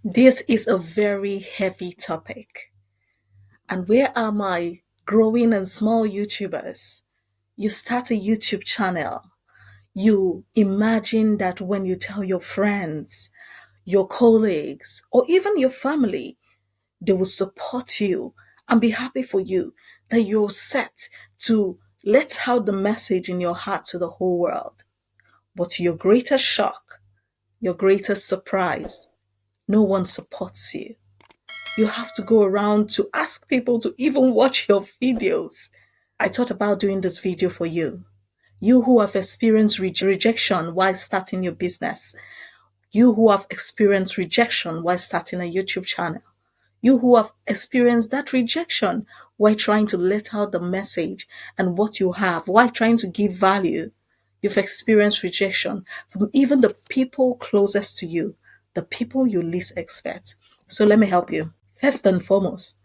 This is a very heavy topic. And where are my growing and small YouTubers? You start a YouTube channel. You imagine that when you tell your friends, your colleagues, or even your family, they will support you and be happy for you, that you're set to let out the message in your heart to the whole world. But to your greatest shock, your greatest surprise, no one supports you. You have to go around to ask people to even watch your videos. I thought about doing this video for you. You who have experienced rejection while starting your business. You who have experienced rejection while starting a YouTube channel. You who have experienced that rejection while trying to let out the message and what you have, while trying to give value. You've experienced rejection from even the people closest to you, the people you least expect. So let me help you. First and foremost,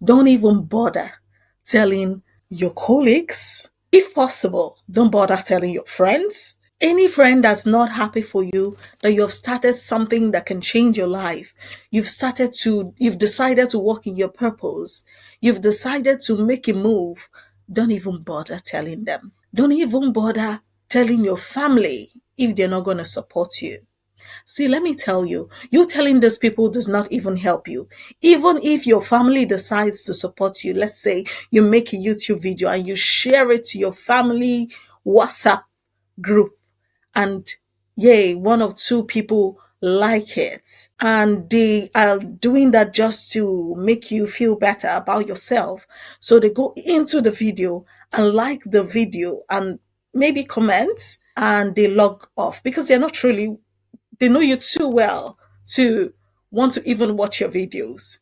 don't even bother telling your colleagues. If possible, don't bother telling your friends. Any friend that's not happy for you, that you have started something that can change your life, you've decided to work in your purpose, you've decided to make a move, don't even bother telling them. Don't even bother telling your family if they're not going to support you. See, let me tell you, you telling these people does not even help you. Even if your family decides to support you, let's say you make a YouTube video and you share it to your family WhatsApp group, and yay, one or two people like it, and they are doing that just to make you feel better about yourself. So they go into the video and like the video and maybe comment, and they log off because they know you too well to want to even watch your videos.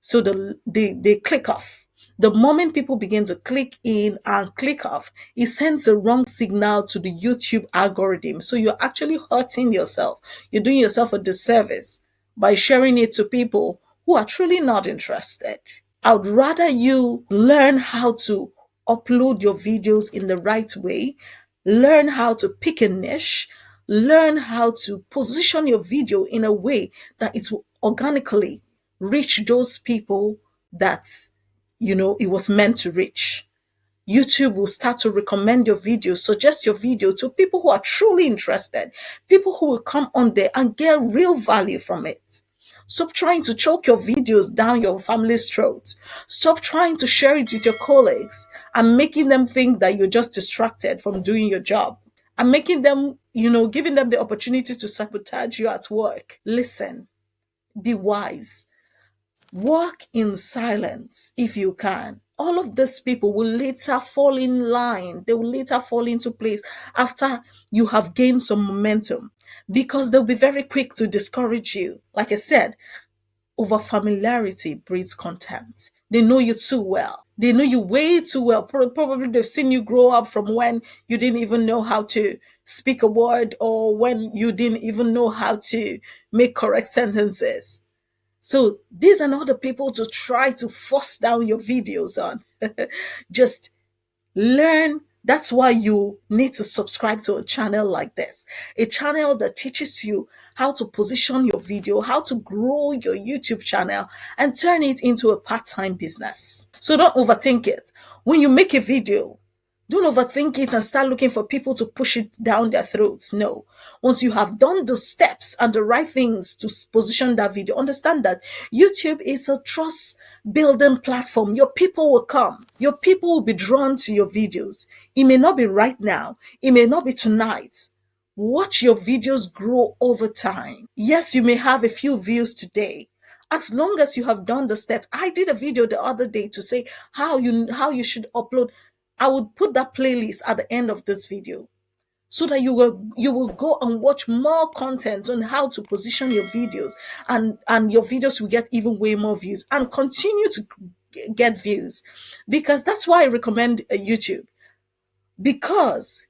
So they click off. The moment people begin to click in and click off, it sends a wrong signal to the YouTube algorithm. So you're actually hurting yourself. You're doing yourself a disservice by sharing it to people who are truly not interested. I would rather you learn how to upload your videos in the right way, learn how to pick a niche, learn how to position your video in a way that it will organically reach those people that it was meant to reach. YouTube will start to recommend your video, suggest your video to people who are truly interested, people who will come on there and get real value from it. Stop trying to choke your videos down your family's throat. Stop trying to share it with your colleagues and making them think that you're just distracted from doing your job and making them, giving them the opportunity to sabotage you at work. Listen, be wise. Walk in silence if you can. All of these people will later fall in line. They will later fall into place after you have gained some momentum because they'll be very quick to discourage you. Like I said, over familiarity breeds contempt. They know you too well. They know you way too well. Probably they've seen you grow up from when you didn't even know how to speak a word or when you didn't even know how to make correct sentences. So these are not the people to try to force down your videos on. Just learn. That's why you need to subscribe to a channel like this, a channel that teaches you how to position your video, how to grow your YouTube channel and turn it into a part-time business. So don't overthink it. When you make a video, don't overthink it and start looking for people to push it down their throats. No. Once you have done the steps and the right things to position that video, understand that YouTube is a trust building platform. Your people will come. Your people will be drawn to your videos. It may not be right now. It may not be tonight. Watch your videos grow over time. Yes, you may have a few views today. As long as you have done the steps. I did a video the other day to say how you should upload. I would put that playlist at the end of this video so that you will go and watch more content on how to position your videos, and your videos will get even way more views and continue to get views, because that's why I recommend YouTube, because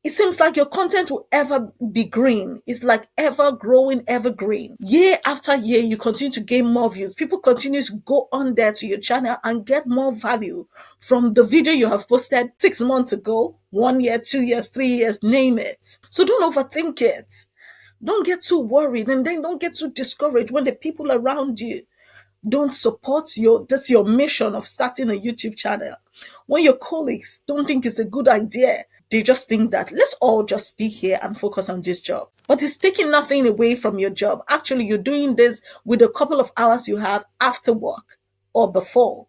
it seems like your content will ever be green. It's like ever growing, evergreen. Year after year, you continue to gain more views. People continue to go on there to your channel and get more value from the video you have posted 6 months ago, 1 year, 2 years, 3 years, name it. So don't overthink it. Don't get too worried, and then don't get too discouraged when the people around you don't support your mission of starting a YouTube channel. When your colleagues don't think it's a good idea, they just think that let's all just be here and focus on this job. But it's taking nothing away from your job. Actually, you're doing this with a couple of hours you have after work or before,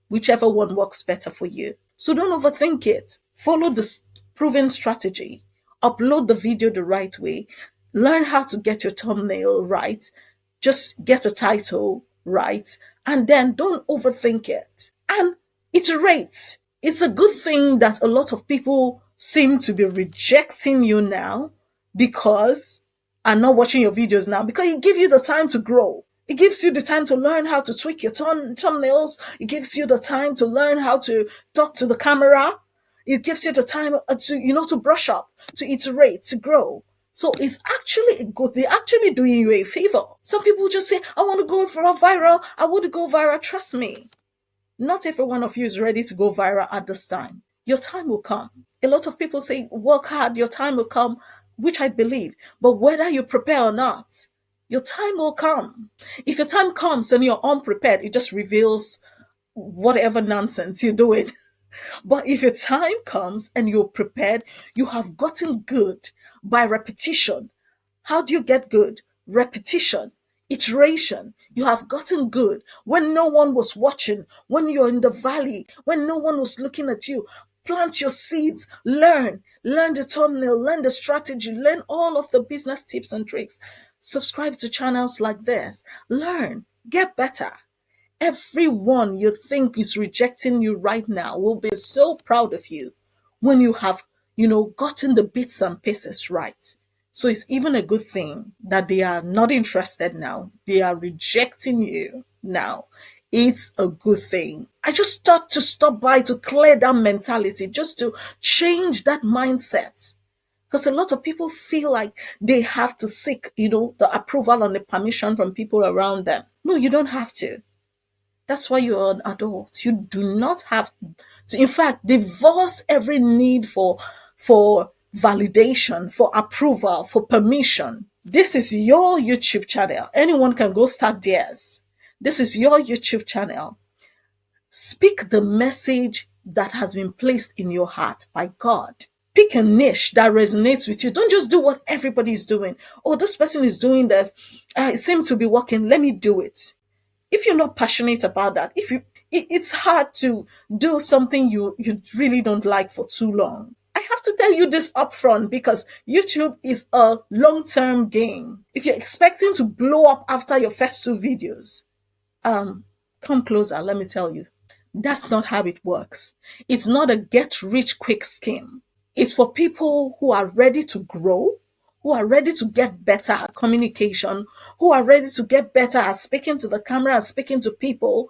whichever one works better for you. So don't overthink it. Follow the proven strategy. Upload the video the right way. Learn how to get your thumbnail right. Just get a title right. And then don't overthink it. And iterate. It's a good thing that a lot of people seem to be rejecting you now because are not watching your videos now because it gives you the time to grow. It gives you the time to learn how to tweak your thumbnails. It gives you the time to learn how to talk to the camera. It gives you the time to brush up, to iterate, to grow. So it's actually a good. They're actually doing you a favor. Some people just say, "I want to go for a viral. I want to go viral." Trust me, not every one of you is ready to go viral at this time. Your time will come. A lot of people say, work hard, your time will come, which I believe. But whether you prepare or not, your time will come. If your time comes and you're unprepared, it just reveals whatever nonsense you're doing. But if your time comes and you're prepared, you have gotten good by repetition. How do you get good? Repetition, iteration. You have gotten good when no one was watching, when you're in the valley, when no one was looking at you. Plant your seeds, learn the thumbnail, learn the strategy, learn all of the business tips and tricks. Subscribe to channels like this. Learn, get better. Everyone you think is rejecting you right now will be so proud of you when you have, gotten the bits and pieces right. So it's even a good thing that they are not interested now. They are rejecting you now. It's a good thing. I just thought to stop by to clear that mentality, just to change that mindset. Because a lot of people feel like they have to seek, the approval and the permission from people around them. No, you don't have to. That's why you're an adult. You do not have to, in fact, divorce every need for validation, for approval, for permission. This is your YouTube channel. Anyone can go start theirs. This is your YouTube channel. Speak the message that has been placed in your heart by God. Pick a niche that resonates with you. Don't just do what everybody is doing. Oh, this person is doing this. It seems to be working. Let me do it. If you're not passionate about that, it's hard to do something you really don't like for too long. I have to tell you this upfront because YouTube is a long-term game. If you're expecting to blow up after your first two videos, come closer, let me tell you. That's not how it works. It's not a get rich quick scheme. It's for people who are ready to grow, who are ready to get better at communication, who are ready to get better at speaking to the camera and speaking to people.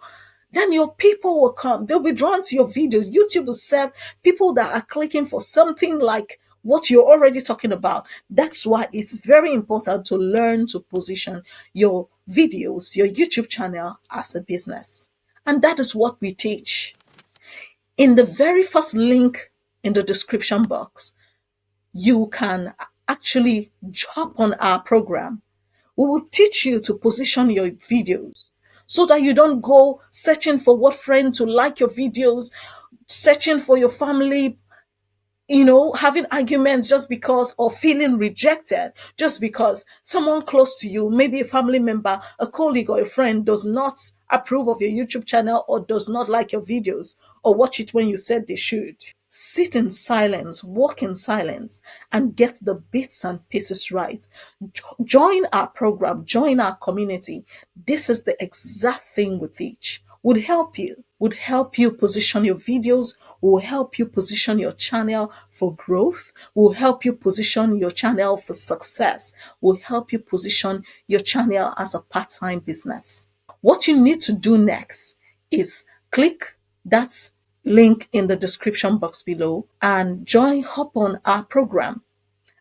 Then your people will come. They'll be drawn to your videos. YouTube will serve people that are clicking for something like what you're already talking about. That's why it's very important to learn to position your videos, your YouTube channel as a business. And that is what we teach. In the very first link in the description box, you can actually hop on our program. We will teach you to position your videos so that you don't go searching for what friend to like your videos, searching for your family, having arguments just because, or feeling rejected just because someone close to you, maybe a family member, a colleague, or a friend does not approve of your YouTube channel or does not like your videos or watch it when you said they should. Sit in silence, walk in silence, and get the bits and pieces right. Join our program, join our community. This is the exact thing we teach. Would help you position your videos, will help you position your channel for growth, will help you position your channel for success, will help you position your channel as a part-time business. What you need to do next is click that link in the description box below and hop on our program.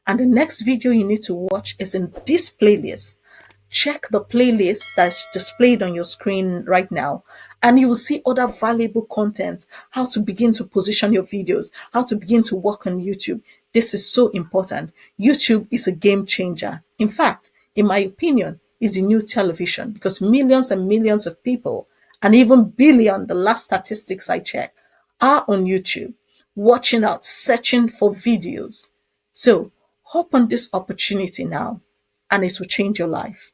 And the next video you need to watch is in this playlist. Check the playlist that's displayed on your screen right now, and you will see other valuable content, how to begin to position your videos, how to begin to work on YouTube. This is so important. YouTube is a game changer. In fact, in my opinion, is the new television because millions and millions of people, and even billion, the last statistics I checked, are on YouTube, watching out, searching for videos. So hop on this opportunity now, and it will change your life.